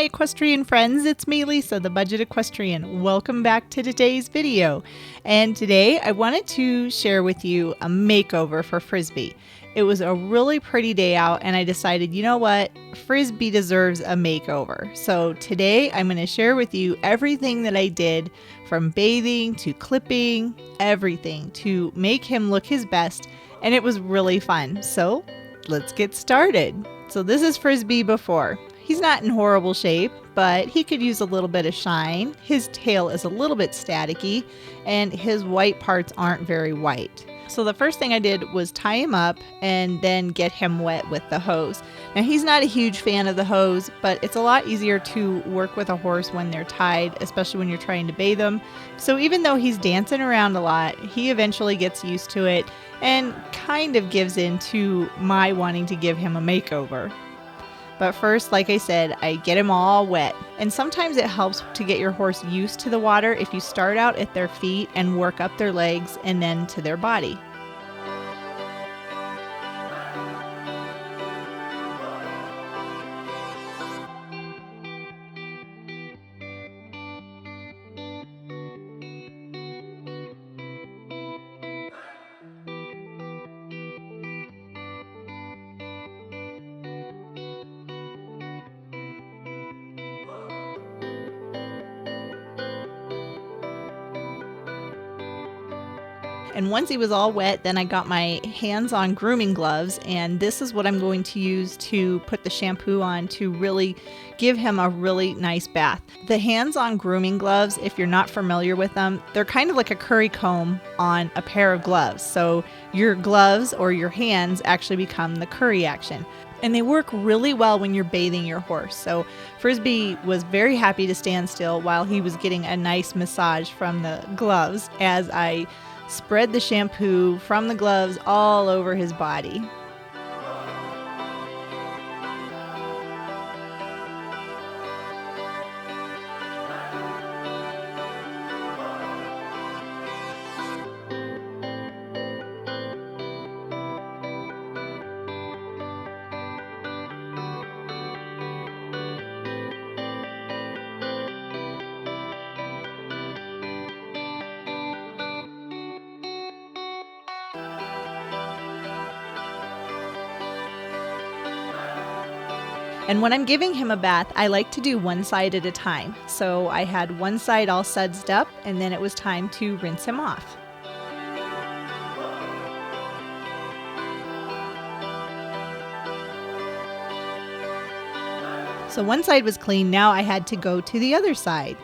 equestrian friends, it's me, Lisa, the Budget Equestrian. Welcome back to today's video. And today I wanted to share with you a makeover for Frisby. It was a really pretty day out and I decided, you know what, Frisby deserves a makeover. So today I'm going to share with you everything that I did, from bathing to clipping, everything to make him look his best, and it was really fun. So let's get started. So this is Frisby before. He's not in horrible shape, but he could use a little bit of shine. His tail is a little bit staticky and his white parts aren't very white. So the first thing I did was tie him up and then get him wet with the hose. Now he's not a huge fan of the hose, but it's a lot easier to work with a horse when they're tied, especially when you're trying to bathe them. So even though he's dancing around a lot, he eventually gets used to it and kind of gives in to my wanting to give him a makeover. But first, like I said, I get him all wet. And sometimes it helps to get your horse used to the water if you start out at their feet and work up their legs and then to their body. And once he was all wet, then I got my hands-on grooming gloves, and this is what I'm going to use to put the shampoo on to really give him a really nice bath. The hands-on grooming gloves, if you're not familiar with them, they're kind of like a curry comb on a pair of gloves. So your gloves or your hands actually become the curry action. And they work really well when you're bathing your horse. So Frisby was very happy to stand still while he was getting a nice massage from the gloves as I spread the shampoo from the gloves all over his body. And when I'm giving him a bath, I like to do one side at a time. So I had one side all sudsed up, and then it was time to rinse him off. So one side was clean, now I had to go to the other side.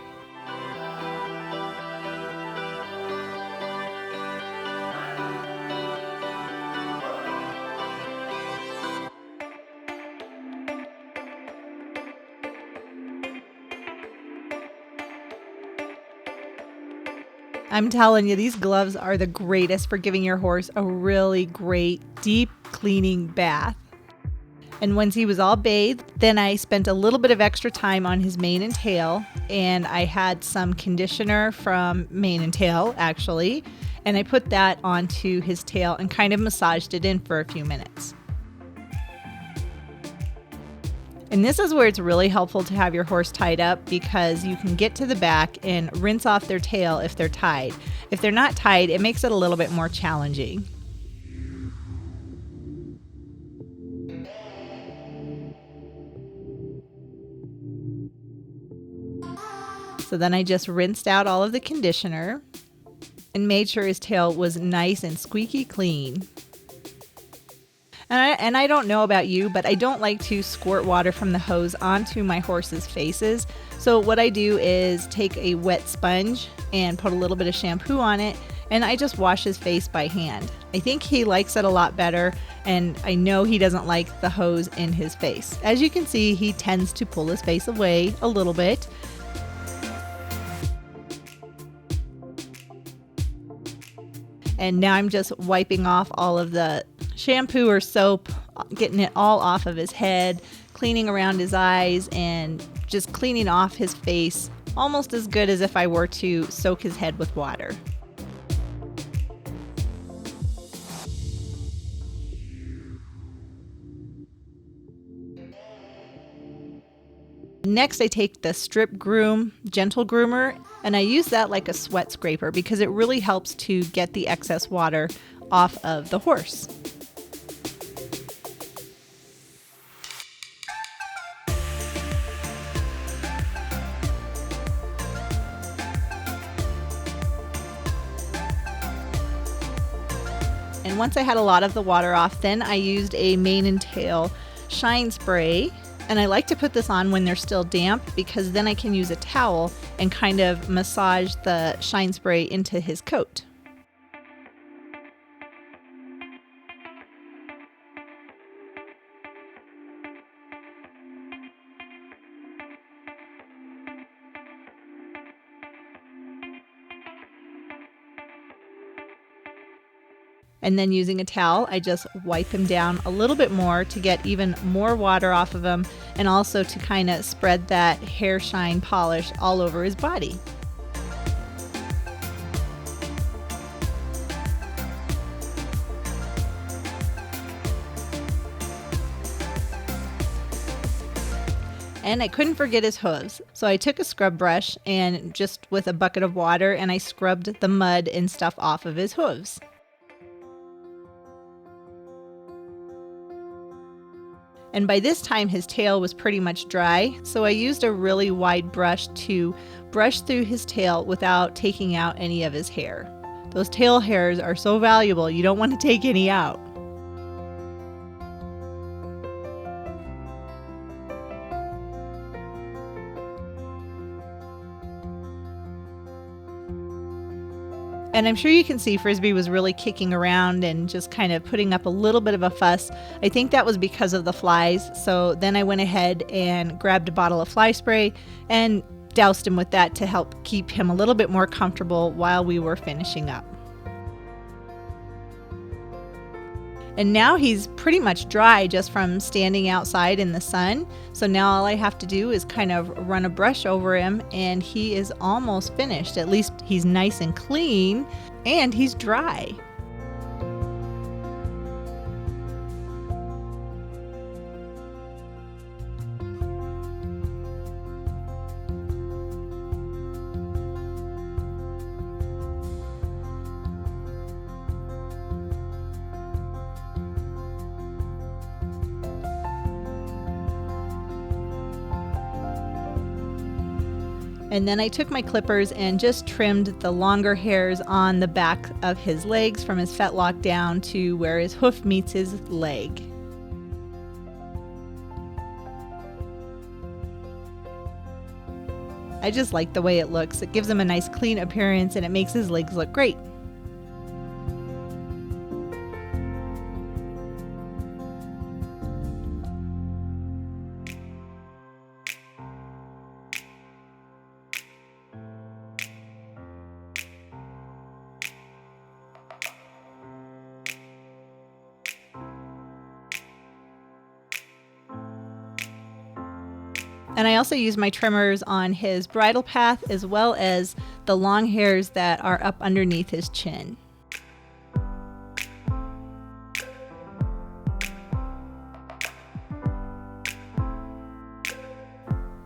I'm telling you, these gloves are the greatest for giving your horse a really great, deep cleaning bath. And once he was all bathed, then I spent a little bit of extra time on his mane and tail, and I had some conditioner from Mane and Tail, actually, and I put that onto his tail and kind of massaged it in for a few minutes. And this is where it's really helpful to have your horse tied up, because you can get to the back and rinse off their tail if they're tied. If they're not tied, it makes it a little bit more challenging. So then I just rinsed out all of the conditioner and made sure his tail was nice and squeaky clean. And I don't know about you, but I don't like to squirt water from the hose onto my horse's faces. So what I do is take a wet sponge and put a little bit of shampoo on it, and I just wash his face by hand. I think he likes it a lot better, and I know he doesn't like the hose in his face. As you can see, he tends to pull his face away a little bit. And now I'm just wiping off all of the shampoo or soap, getting it all off of his head, cleaning around his eyes, and just cleaning off his face almost as good as if I were to soak his head with water. Next, I take the Strip Groom Gentle Groomer, and I use that like a sweat scraper because it really helps to get the excess water off of the horse. And once I had a lot of the water off, then I used a mane and tail shine spray. And I like to put this on when they're still damp because then I can use a towel and kind of massage the shine spray into his coat. And then using a towel, I just wipe him down a little bit more to get even more water off of him and also to kind of spread that hair shine polish all over his body. And I couldn't forget his hooves. So I took a scrub brush and just with a bucket of water and I scrubbed the mud and stuff off of his hooves. And by this time his tail was pretty much dry, so I used a really wide brush to brush through his tail without taking out any of his hair. Those tail hairs are so valuable, you don't want to take any out. And I'm sure you can see Frisby was really kicking around and just kind of putting up a little bit of a fuss. I think that was because of the flies. So then I went ahead and grabbed a bottle of fly spray and doused him with that to help keep him a little bit more comfortable while we were finishing up. And now he's pretty much dry just from standing outside in the sun. So now all I have to do is kind of run a brush over him and he is almost finished. At least he's nice and clean and he's dry. And then I took my clippers and just trimmed the longer hairs on the back of his legs from his fetlock down to where his hoof meets his leg. I just like the way it looks. It gives him a nice clean appearance and it makes his legs look great. And I also use my trimmers on his bridle path as well as the long hairs that are up underneath his chin.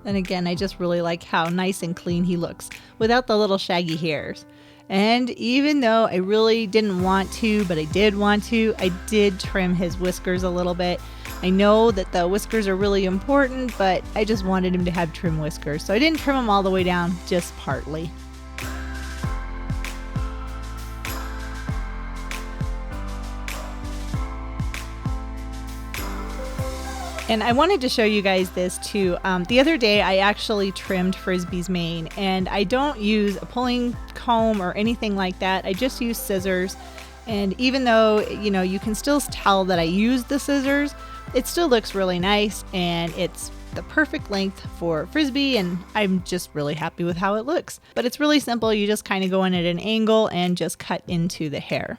And again, I just really like how nice and clean he looks without the little shaggy hairs. And even though I really didn't want to, but I did want to, I did trim his whiskers a little bit. I know that the whiskers are really important, but I just wanted him to have trim whiskers. So I didn't trim them all the way down, just partly. And I wanted to show you guys this too. The other day I actually trimmed Frisby's mane, and I don't use a pulling comb or anything like that. I just use scissors. And even though, you can still tell that I used the scissors, it still looks really nice and it's the perfect length for Frisby, and I'm just really happy with how it looks. But it's really simple. You just kind of go in at an angle and just cut into the hair.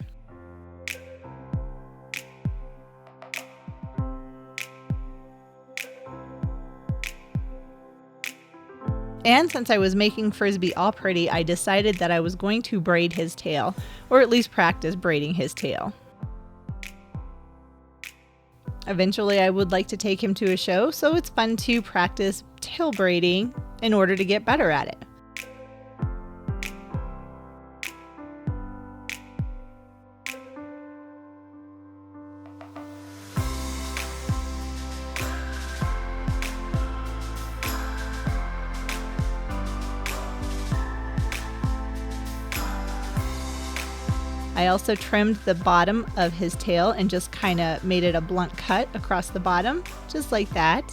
And since I was making Frisby all pretty, I decided that I was going to braid his tail, or at least practice braiding his tail. Eventually I would like to take him to a show, so it's fun to practice tail braiding in order to get better at it. I also trimmed the bottom of his tail and just kind of made it a blunt cut across the bottom, just like that.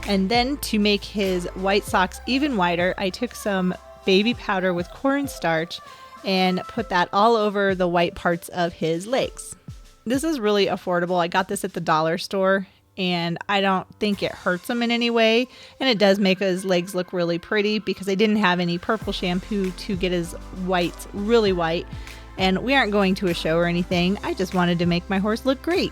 And then to make his white socks even whiter, I took some baby powder with cornstarch and put that all over the white parts of his legs. This is really affordable. I got this at the dollar store and I don't think it hurts him in any way. And it does make his legs look really pretty because I didn't have any purple shampoo to get his whites really white. And we aren't going to a show or anything. I just wanted to make my horse look great.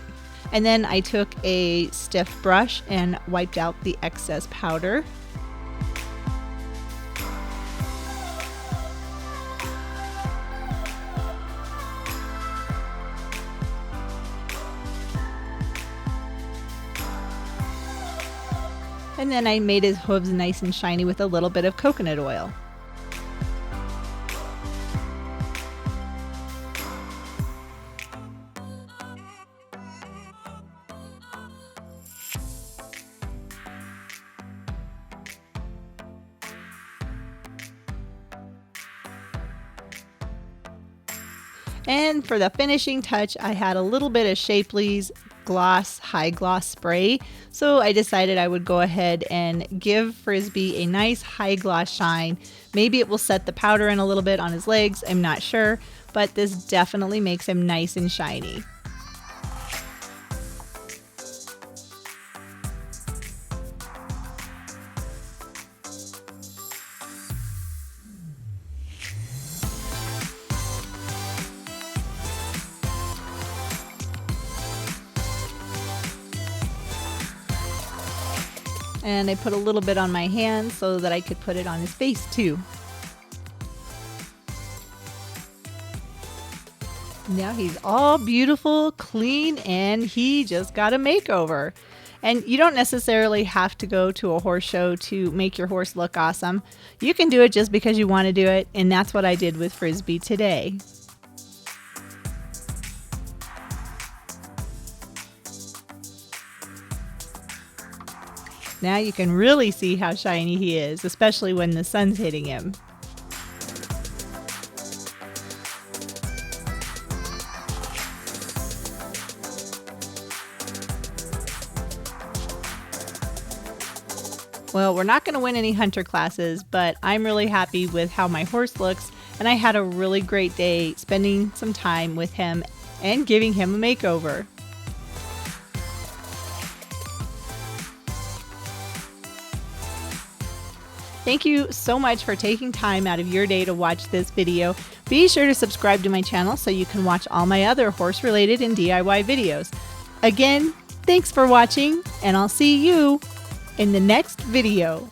And then I took a stiff brush and wiped out the excess powder. And then I made his hooves nice and shiny with a little bit of coconut oil. And for the finishing touch, I had a little bit of Shapley's high gloss spray. So I decided I would go ahead and give Frisby a nice high gloss shine. Maybe it will set the powder in a little bit on his legs, I'm not sure, but this definitely makes him nice and shiny. And I put a little bit on my hand so that I could put it on his face too. Now he's all beautiful, clean, and he just got a makeover. And you don't necessarily have to go to a horse show to make your horse look awesome. You can do it just because you want to do it, and that's what I did with Frisby today. Now you can really see how shiny he is, especially when the sun's hitting him. Well, we're not going to win any hunter classes, but I'm really happy with how my horse looks, and I had a really great day spending some time with him and giving him a makeover. Thank you so much for taking time out of your day to watch this video. Be sure to subscribe to my channel so you can watch all my other horse-related and DIY videos. Again, thanks for watching, and I'll see you in the next video.